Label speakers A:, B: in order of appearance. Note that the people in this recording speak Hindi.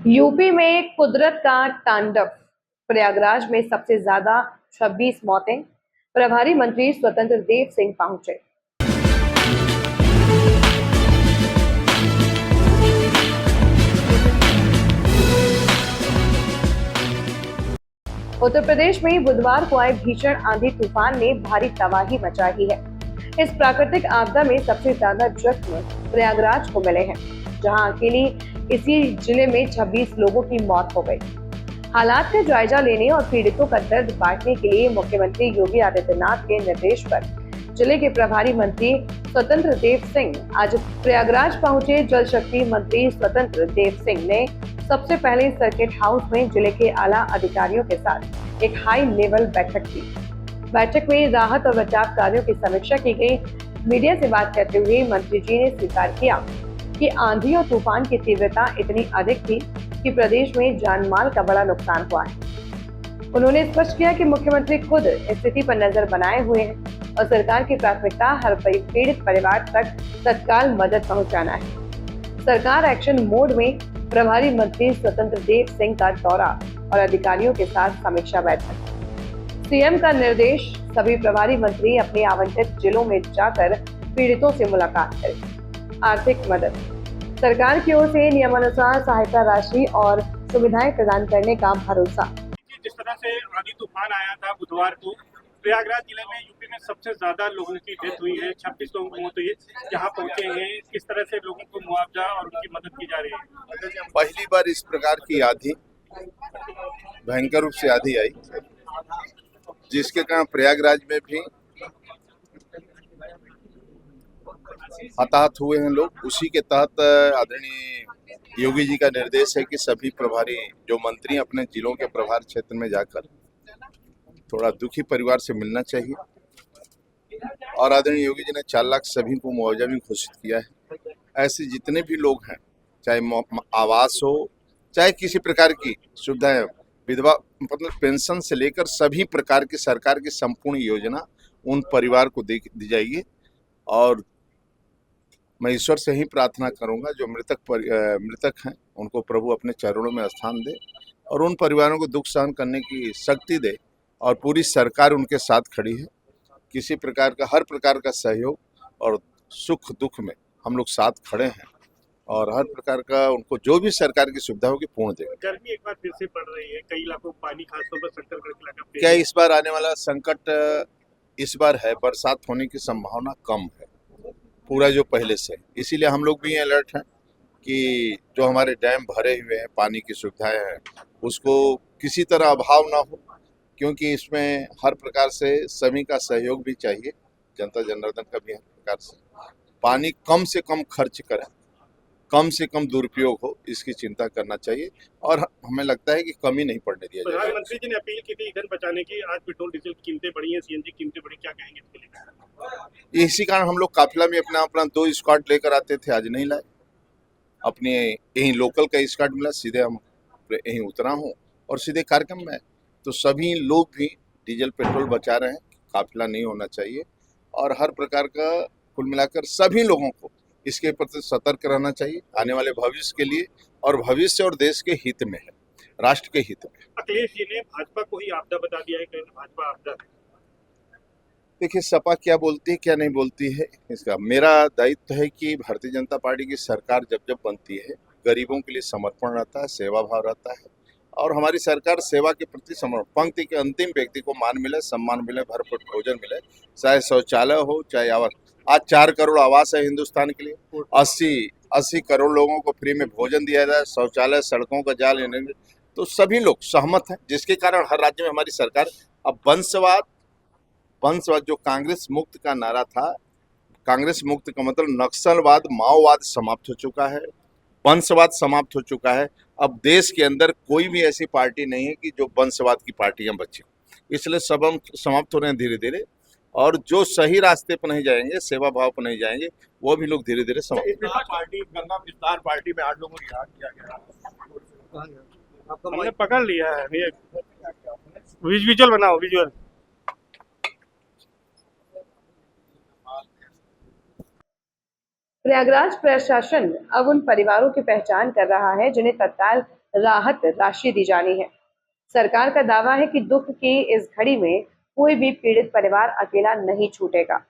A: यूपी में कुदरत का तांडव। प्रयागराज में सबसे ज्यादा 26 मौतें। प्रभारी मंत्री स्वतंत्र देव सिंह पहुंचे। उत्तर प्रदेश में बुधवार को आए भीषण आंधी तूफान ने भारी तबाही मचाई है। इस प्राकृतिक आपदा में सबसे ज्यादा जख्म प्रयागराज को मिले हैं, जहां अकेली इसी जिले में 26 लोगों की मौत हो गई। हालात का जायजा लेने और पीड़ितों का दर्द बांटने के लिए मुख्यमंत्री योगी आदित्यनाथ के निर्देश पर जिले के प्रभारी मंत्री स्वतंत्र देव सिंह आज प्रयागराज पहुंचे। जल शक्ति मंत्री स्वतंत्र देव सिंह ने सबसे पहले सर्किट हाउस में जिले के आला अधिकारियों के साथ एक हाई लेवल बैठक की। बैठक में राहत और बचाव कार्यों की समीक्षा की गई। मीडिया से बात करते हुए मंत्री जी ने स्वीकार किया कि आंधी और तूफान की तीव्रता इतनी अधिक थी कि प्रदेश में जानमाल का बड़ा नुकसान हुआ है। उन्होंने स्पष्ट किया कि मुख्यमंत्री खुद स्थिति पर नजर बनाए हुए हैं और सरकार की प्राथमिकता हर पीड़ित परिवार तक तत्काल मदद पहुंचाना है। सरकार एक्शन मोड में। प्रभारी मंत्री स्वतंत्र देव सिंह का दौरा और अधिकारियों के साथ समीक्षा बैठक। सीएम का निर्देश, सभी प्रभारी मंत्री अपने आवंटित जिलों में जाकर पीड़ितों से मुलाकात करें। आर्थिक मदद, सरकार की ओर से नियमानुसार सहायता राशि और सुविधाएं प्रदान करने का भरोसा।
B: जिस तरह से आंधी तूफान आया था बुधवार को, प्रयागराज जिले में यूपी में सबसे ज्यादा लोगों की डेथ हुई है, 26 लोगों की मौत हुई है। यहाँ पहुंचे हैं, किस तरह से लोगों को मुआवजा और उनकी मदद की जा रही है?
C: पहली बार इस प्रकार की आंधी, भयंकर रूप से आंधी आई, जिसके कारण प्रयागराज में भी हताहत हुए हैं लोग। उसी के तहत आदरणीय योगी जी का निर्देश है कि सभी प्रभारी जो मंत्री अपने जिलों के प्रभार क्षेत्र में जाकर थोड़ा दुखी परिवार से मिलना चाहिए। और आदरणीय योगी जी ने 4 लाख सभी को मुआवजा भी घोषित किया है। ऐसे जितने भी लोग हैं, चाहे आवास हो, चाहे किसी प्रकार की सुविधाएं, विधवा मतलब पेंशन से लेकर सभी प्रकार की सरकार की संपूर्ण योजना उन परिवार को दी जाएगी। और मैं ईश्वर से ही प्रार्थना करूंगा जो मृतक हैं उनको प्रभु अपने चरणों में स्थान दे और उन परिवारों को दुख सहन करने की शक्ति दे। और पूरी सरकार उनके साथ खड़ी है। किसी प्रकार का, हर प्रकार का सहयोग और सुख दुख में हम लोग साथ खड़े हैं और हर प्रकार का उनको जो भी सरकार की सुविधा होगी पूर्ण देंगे।
B: गर्मी एक बार फिर से बढ़ रही है, कई इलाकों में पानी, खासतौर पर शंकरगढ़ के इलाका पे।
C: क्या इस बार आने वाला संकट इस बार है, बरसात होने की संभावना कम है पूरा जो पहले से, इसीलिए हम लोग भी अलर्ट हैं कि जो हमारे डैम भरे हुए हैं, पानी की सुविधाएं हैं, उसको किसी तरह अभाव ना हो, क्योंकि इसमें हर प्रकार से सभी का सहयोग भी चाहिए। जनता जनार्दन का भी हर प्रकार से पानी कम से कम खर्च करें, कम से कम दुरुपयोग हो, इसकी चिंता करना चाहिए और हमें लगता है कि कमी नहीं पड़ने दिया जाएगा।
B: प्रधानमंत्री जी ने अपील की थी ईंधन बचाने की, आज पेट्रोल डीजल की कीमतें बढ़ी हैं, सीएनजी की कीमतें बढ़ी, क्या कहेंगे इसके लिए?
C: इसी कारण हम लोग काफिला में अपना 2 स्क्वाड लेकर आते थे, आज नहीं लाए। अपने यहीं लोकल का स्क्वाड मिला, सीधे हम यहीं उतरा हूँ और सीधे कार्यक्रम में। तो सभी लोग भी डीजल पेट्रोल बचा रहे हैं, काफिला नहीं होना चाहिए और हर प्रकार का कुल मिलाकर सभी लोगों को इसके प्रति सतर्क रहना चाहिए आने वाले भविष्य के लिए, और भविष्य और देश के हित में है, राष्ट्र के हित में।
B: अखिलेश जी ने भाजपा को ही आपदा बता दिया है, कहते भाजपा आपदा है।
C: देखिए, सपा क्या बोलती है क्या नहीं बोलती है, इसका मेरा दायित्व है कि भारतीय जनता पार्टी की सरकार जब जब बनती है गरीबों के लिए समर्पण रहता है, सेवा भाव रहता है और हमारी सरकार सेवा के प्रति समर्पण, पंक्ति के अंतिम व्यक्ति को मान मिले, सम्मान मिले, भरपूर भोजन मिले, चाहे शौचालय हो चाहे आवास। आज 4 करोड़ आवास है हिंदुस्तान के लिए, 80 करोड़ लोगों को फ्री में भोजन दिया जाए, शौचालय, सड़कों का जाल, तो सभी लोग सहमत हैं, जिसके कारण हर राज्य में हमारी सरकार। अब वंशवाद जो कांग्रेस मुक्त का नारा था, कांग्रेस मुक्त का मतलब नक्सलवाद, माओवाद समाप्त हो चुका है, वंशवाद समाप्त हो चुका है। अब देश के अंदर कोई भी ऐसी पार्टी नहीं है कि जो वंशवाद की पार्टियां बची, इसलिए सब हम समाप्त हो रहे हैं धीरे धीरे। और जो सही रास्ते पर नहीं जाएंगे, सेवा भाव पर नहीं जाएंगे, वो भी लोग धीरे धीरे समाप्त।
B: पार्टी गंगा विस्तार पार्टी में 8 लोगों को रिहा किया गया, हमने पकड़ लिया है। विजुअल बनाओ, विजुअल।
A: प्रयागराज प्रशासन अब उन परिवारों की पहचान कर रहा है जिन्हें तत्काल राहत राशि दी जानी है। सरकार का दावा है कि दुख की इस घड़ी में कोई भी पीड़ित परिवार अकेला नहीं छूटेगा।